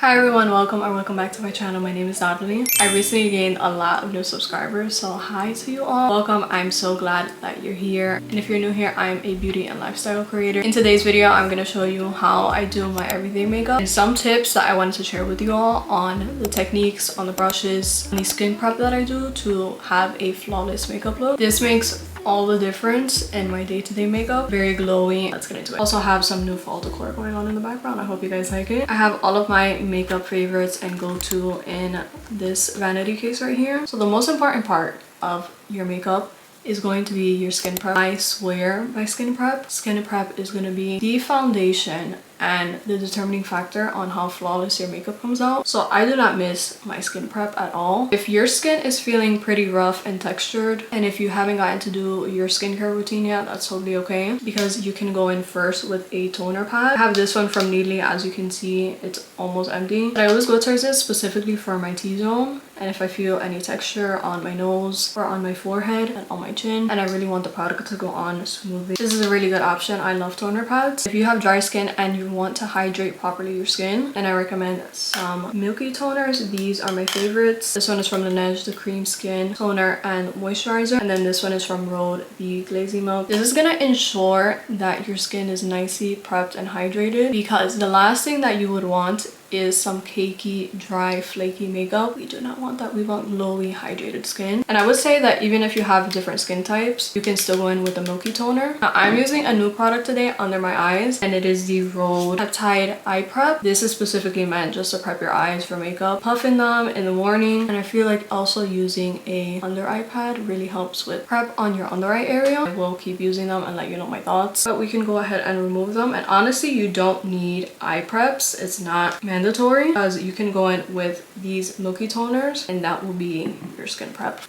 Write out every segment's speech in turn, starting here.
Hi everyone, welcome or welcome back to my channel. My name is Natalie. I recently gained a lot of new subscribers, so hi to you all. Welcome. I'm so glad that you're here. And if you're new here, I'm a beauty and lifestyle creator. In today's video, I'm going to show you how I do my everyday makeup and some tips that I wanted to share with you all on the techniques, on the brushes, on the skin prep that I do to have a flawless makeup look. This makes all the difference in my day-to-day makeup. Very glowy. Let's get into it. Also have some new fall decor going on in the background. I hope you guys like it. I have all of my makeup favorites and go-to in this vanity case right here. So the most important part of your makeup is going to be your skin prep. I swear by skin prep. Skin prep is going to be the foundation and the determining factor on how flawless your makeup comes out. So I do not miss my skin prep at all. If your skin is feeling pretty rough and textured, and if you haven't gotten to do your skincare routine yet, that's totally okay, because you can go in first with a toner pad. I have this one from Needly. As you can see, it's almost empty. But I always go towards this specifically for my T-zone, and if I feel any texture on my nose or on my forehead and on my chin, and I really want the product to go on smoothly, this is a really good option. I love toner pads. If you have dry skin and you want to hydrate properly your skin, and I recommend some milky toners. These are my favorites. This one is from Laneige, the cream skin toner and moisturizer, and then this one is from Rhode, the glazy milk. This is gonna ensure that your skin is nicely prepped and hydrated, because the last thing that you would want is some cakey, dry, flaky makeup. We do not want that. We want glowy, hydrated skin. And I would say that even if you have different skin types, you can still go in with a milky toner. Now, I'm using a new product today under my eyes, and it is the Rhode Peptide Eye Prep. This is specifically meant just to prep your eyes for makeup. Puffing them in the morning, and I feel like also using a under eye pad really helps with prep on your under eye area. I will keep using them and let you know my thoughts, but we can go ahead and remove them. And honestly, you don't need eye preps. It's not mandatory, because you can go in with these milky toners and that will be your skin prep.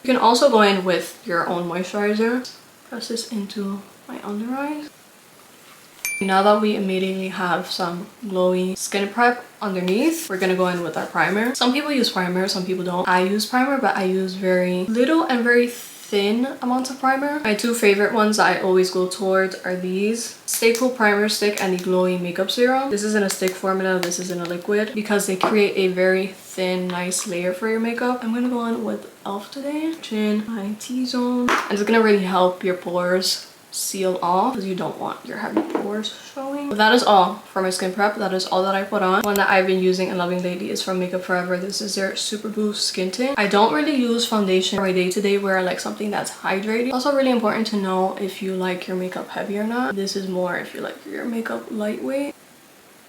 You can also go in with your own moisturizer. Press this into my under eyes. Now that we immediately have some glowy skin prep underneath, we're gonna go in with our primer. Some people use primer, some people don't. I use primer, but I use very little and very thin amounts of primer. My two favorite ones I always go towards are these Stay Cool Primer Stick and the Glowy Makeup Serum. This is in a stick formula, this is in a liquid, because they create a very thin, nice layer for your makeup. I'm gonna go in with e.l.f. today. Chin, my T-zone. And it's gonna really help your pores seal off, because you don't want your heavy pores showing. But that is all for my skin prep. That is all that I put on. One that I've been using and loving lately is from Makeup Forever. This is their Super Boost Skin Tint. I don't really use foundation for my day-to-day wear. I like something that's hydrating. Also really important to know if you like your makeup heavy or not. This is more if you like your makeup lightweight.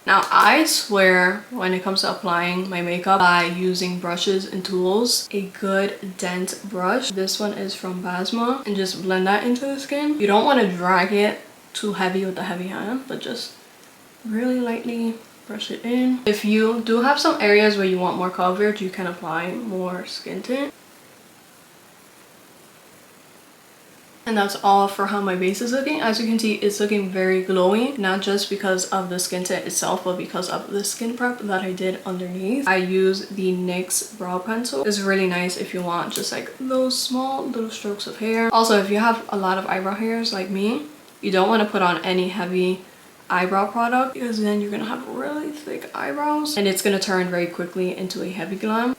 Now, I swear when it comes to applying my makeup by using brushes and tools, a good dent brush. This one is from Basma, and just blend that into the skin. You don't want to drag it too heavy with the heavy hand, but just really lightly brush it in. If you do have some areas where you want more coverage, you can apply more skin tint. And that's all for how my base is looking. As you can see, it's looking very glowy, not just because of the skin tint itself, but because of the skin prep that I did underneath. I use the NYX brow pencil. It's really nice if you want just like those small little strokes of hair. Also, if you have a lot of eyebrow hairs like me, you don't want to put on any heavy eyebrow product, because then you're gonna have really thick eyebrows and it's gonna turn very quickly into a heavy glam.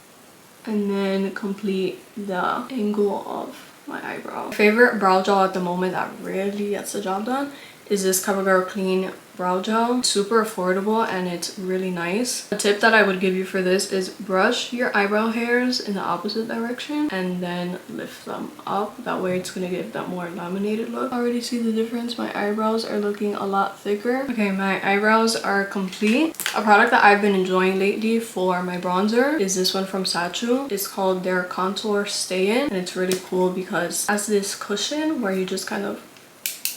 And then complete the angle of my eyebrow. My favorite brow gel at the moment that really gets the job done is this CoverGirl Clean Brow Gel. Super affordable and it's really nice. A tip that I would give you for this is brush your eyebrow hairs in the opposite direction and then lift them up. That way it's gonna give that more laminated look. Already see the difference. My eyebrows are looking a lot thicker. Okay, my eyebrows are complete. A product that I've been enjoying lately for my bronzer is this one from Sachu. It's called their Contour Stay-In, and it's really cool because it has this cushion where you just kind of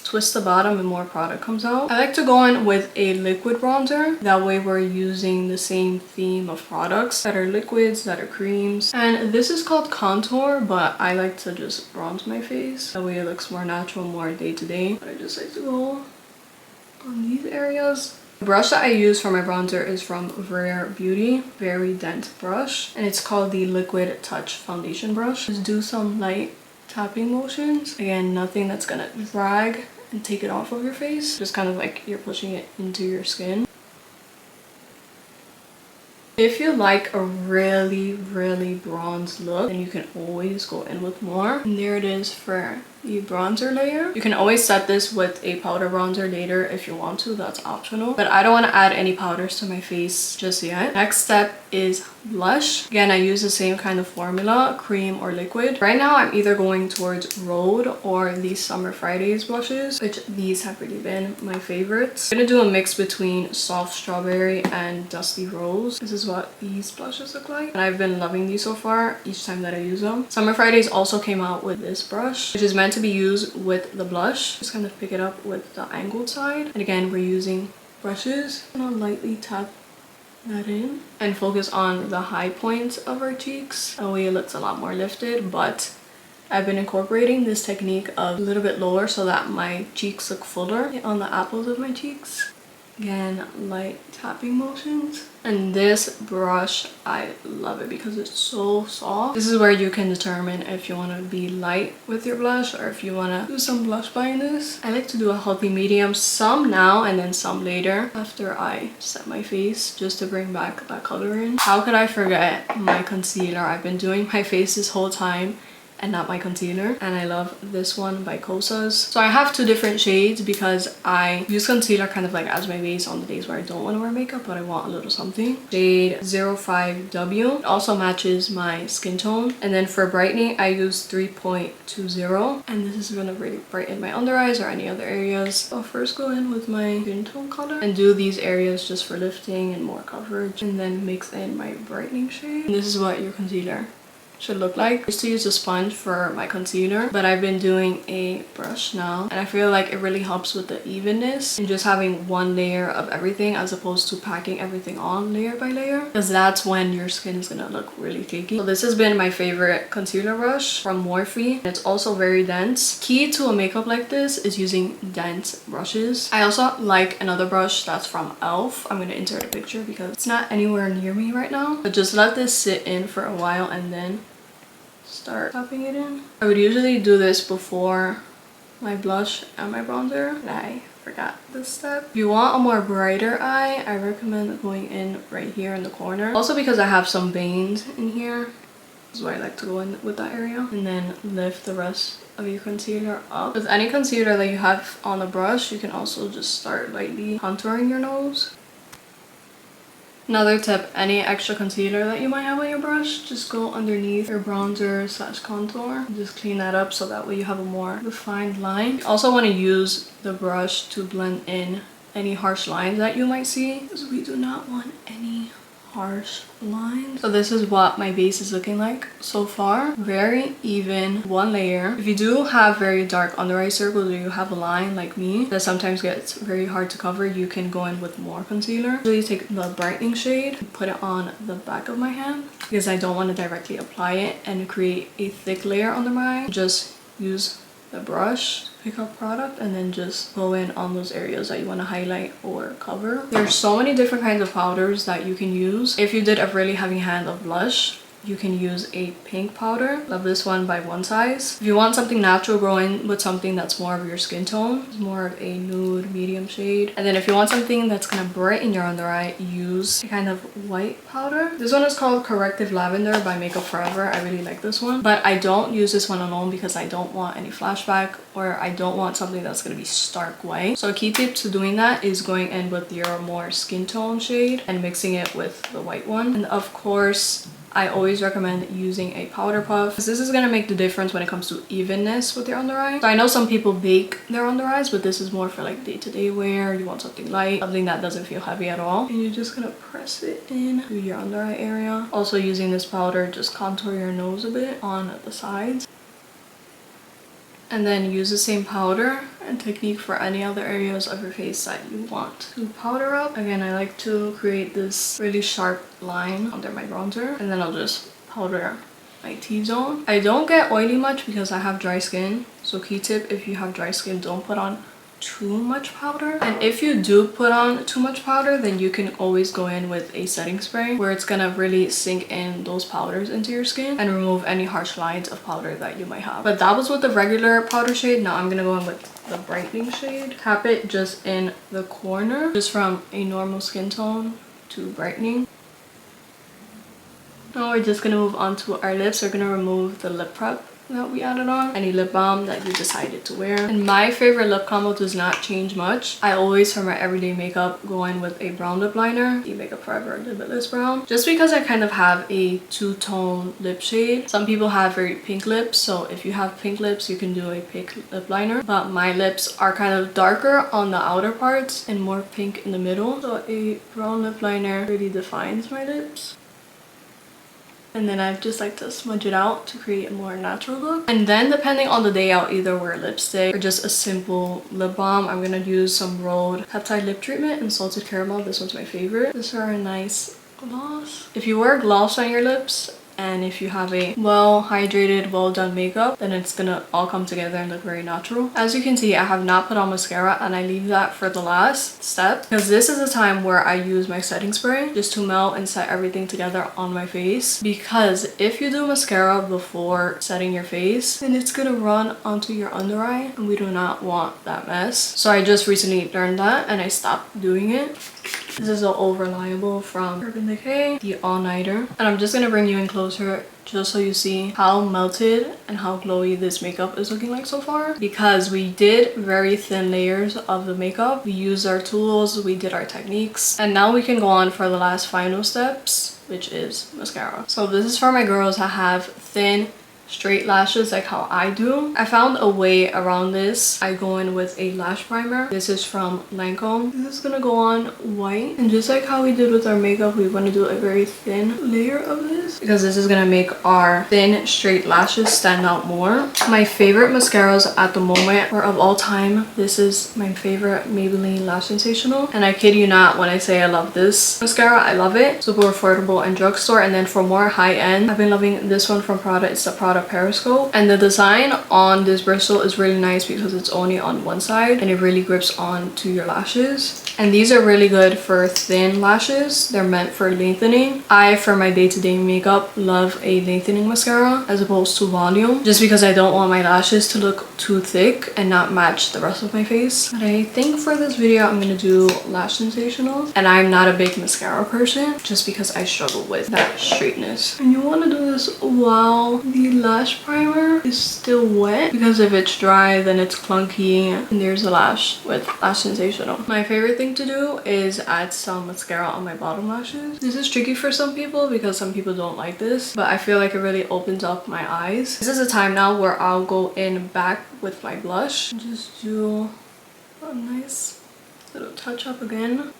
twist the bottom and more product comes out. I like to go in with a liquid bronzer. That way we're using the same theme of products that are liquids, that are creams. And this is called Contour, but I like to just bronze my face. That way it looks more natural, more day-to-day. But I just like to go on these areas. The brush that I use for my bronzer is from Rare Beauty. Very dense brush. And it's called the Liquid Touch Foundation Brush. Just do some light tapping motions. Again, nothing that's gonna drag and take it off of your face. Just kind of like you're pushing it into your skin. If you like a really bronze look, then you can always go in with more. And there it is for the bronzer layer. You can always set this with a powder bronzer later if you want to, that's optional. But I don't want to add any powders to my face just yet. Next step is blush. Again, I use the same kind of formula, cream or liquid. Right now I'm either going towards Rhode or these Summer Fridays blushes, which these have really been my favorites. I'm gonna do a mix between soft strawberry and dusty rose. This is what these blushes look like, and I've been loving these so far each time that I use them. Summer Fridays also came out with this brush, which is meant to be used with the blush. Just kind of pick it up with the angled side, and again we're using brushes. I'm gonna lightly tap that in and focus on the high points of our cheeks. That way it looks a lot more lifted, but I've been incorporating this technique of a little bit lower so that my cheeks look fuller on the apples of my cheeks. Again, light tapping motions. And this brush, I love it because it's so soft. This is where you can determine if you want to be light with your blush or if you want to do some blush behind this. I like to do a healthy medium, some now and then some later after I set my face, just to bring back that color in. How could I forget my concealer? I've been doing my face this whole time and not my concealer, and I love this one by Kosas. So I have two different shades because I use concealer kind of like as my base on the days where I don't want to wear makeup but I want a little something. Shade 05W. It also matches my skin tone. And then for brightening I use 3.20, and this is gonna really brighten my under eyes or any other areas. I'll first go in with my skin tone color and do these areas just for lifting and more coverage, and then mix in my brightening shade. And this is what your concealer should look like. I used to use a sponge for my concealer, but I've been doing a brush now, and I feel like it really helps with the evenness and just having one layer of everything as opposed to packing everything on layer by layer, because that's when your skin is gonna look really cakey. So this has been my favorite concealer brush from Morphe. It's also very dense. Key to a makeup like this is using dense brushes. I also like another brush that's from e.l.f. I'm gonna insert a picture because it's not anywhere near me right now, but just let this sit in for a while and then start tapping it in. I would usually do this before my blush and my bronzer, and I forgot this step. If you want a more brighter eye, I recommend going in right here in the corner. Also because I have some veins in here, this is why I like to go in with that area. And then lift the rest of your concealer up. With any concealer that you have on the brush, you can also just start lightly contouring your nose. Another tip, any extra concealer that you might have on your brush, just go underneath your bronzer / contour. Just clean that up so that way you have a more defined line. You also want to use the brush to blend in any harsh lines that you might see, because we do not want any harsh lines. So this is what my base is looking like so far. Very even, one layer. If you do have very dark under eye circles or you have a line like me that sometimes gets very hard to cover, you can go in with more concealer. So you take the brightening shade and put it on the back of my hand because I don't want to directly apply it and create a thick layer under my eye. Just use the brush, pick up product, and then just go in on those areas that you want to highlight or cover. There's so many different kinds of powders that you can use. If you did a really heavy hand of blush, you can use a pink powder. Love this one by One Size. If you want something natural, go in with something that's more of your skin tone. It's more of a nude medium shade. And then if you want something that's gonna brighten your under eye, use a kind of white powder. This one is called Corrective Lavender by Makeup Forever. I really like this one, but I don't use this one alone because I don't want any flashback, or I don't want something that's gonna be stark white. So a key tip to doing that is going in with your more skin tone shade and mixing it with the white one. And of course, I always recommend using a powder puff because this is going to make the difference when it comes to evenness with your under eye. So I know some people bake their under eyes, but this is more for like day-to-day wear. You want something light, something that doesn't feel heavy at all. And you're just going to press it in through your under eye area. Also using this powder, just contour your nose a bit on the sides. And then use the same powder and technique for any other areas of your face that you want to powder up. Again, I like to create this really sharp line under my bronzer, and then I'll just powder my T-zone. I don't get oily much because I have dry skin. So key tip, if you have dry skin, don't put on too much powder. And if you do put on too much powder, then you can always go in with a setting spray where it's gonna really sink in those powders into your skin and remove any harsh lines of powder that you might have. But that was with the regular powder shade. Now I'm gonna go in with the brightening shade. Tap it just in the corner, just from a normal skin tone to brightening. Now we're just gonna move on to our lips. We're gonna remove the lip prep that we added on, any lip balm that you decided to wear. And my favorite lip combo does not change much. I always, for my everyday makeup, go in with a brown lip liner, the Makeup Forever Limitless Brown, just because I kind of have a two-tone lip shade. Some people have very pink lips, so if you have pink lips you can do a pink lip liner, but my lips are kind of darker on the outer parts and more pink in the middle, so a brown lip liner really defines my lips. And then I just like to smudge it out to create a more natural look. And then depending on the day, I'll either wear lipstick or just a simple lip balm. I'm gonna use some Rhode Peptide Lip Treatment in Salted Caramel. This one's my favorite. These are a nice gloss. If you wear gloss on your lips, and if you have a well hydrated, well done makeup, then it's gonna all come together and look very natural. As you can see, I have not put on mascara, and I leave that for the last step because this is a time where I use my setting spray just to melt and set everything together on my face. Because if you do mascara before setting your face, then it's gonna run onto your under eye, and we do not want that mess. So I just recently learned that and I stopped doing it. This is the Old Reliable from Urban Decay, the All Nighter. And I'm just gonna bring you in closer just so you see how melted and how glowy this makeup is looking like so far. Because we did very thin layers of the makeup. We used our tools, we did our techniques. And now we can go on for the last final steps, which is mascara. So this is for my girls that have thin, straight lashes like how I do. I found a way around this. I go in with a lash primer. This is from Lancome. This is gonna go on white, and just like how we did with our makeup, we want to do a very thin layer of this because this is gonna make our thin straight lashes stand out more. My favorite mascaras at the moment, or of all time, this is my favorite Maybelline Lash Sensational, and I kid you not when I say I love this mascara. I love it. Super affordable in drugstore. And then for more high-end, I've been loving this one from Prada. It's the Prada Periscope, and the design on this bristle is really nice because it's only on one side and it really grips on to your lashes. And these are really good for thin lashes. They're meant for lengthening. I, for my day-to-day makeup, love a lengthening mascara as opposed to volume, just because I don't want my lashes to look too thick and not match the rest of my face. But I think for this video I'm gonna do Lash Sensational, and I'm not a big mascara person just because I struggle with that straightness. And you want to do this while the lash primer is still wet, because if it's dry then it's clunky and there's a lash with Lash Sensational. My favorite thing to do is add some mascara on my bottom lashes. This is tricky for some people because some people don't like this, but I feel like it really opens up my eyes. This is a time now where I'll go in back with my blush and just do a nice little touch up again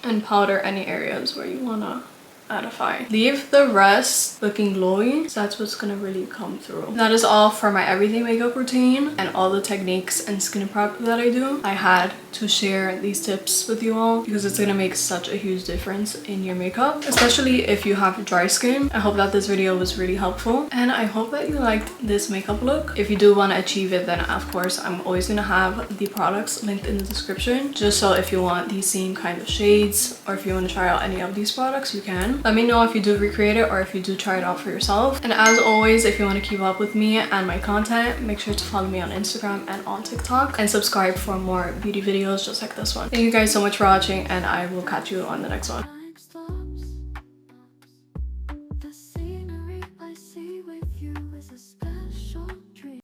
and powder any areas where you wanna mattify. Leave the rest looking glowy, so that's what's gonna really come through. That is all for my everyday makeup routine and all the techniques and skin prep that I do. I had to share these tips with you all because it's gonna make such a huge difference in your makeup, especially if you have dry skin. I hope that this video was really helpful, and I hope that you liked this makeup look. If you do want to achieve it, then of course I'm always gonna have the products linked in the description, just so if you want these same kind of shades or if you want to try out any of these products, you can. Let me know if you do recreate it or if you do try it out for yourself. And as always, if you want to keep up with me and my content, make sure to follow me on Instagram and on TikTok, and subscribe for more beauty videos just like this one. Thank you guys so much for watching, and I will catch you on the next one.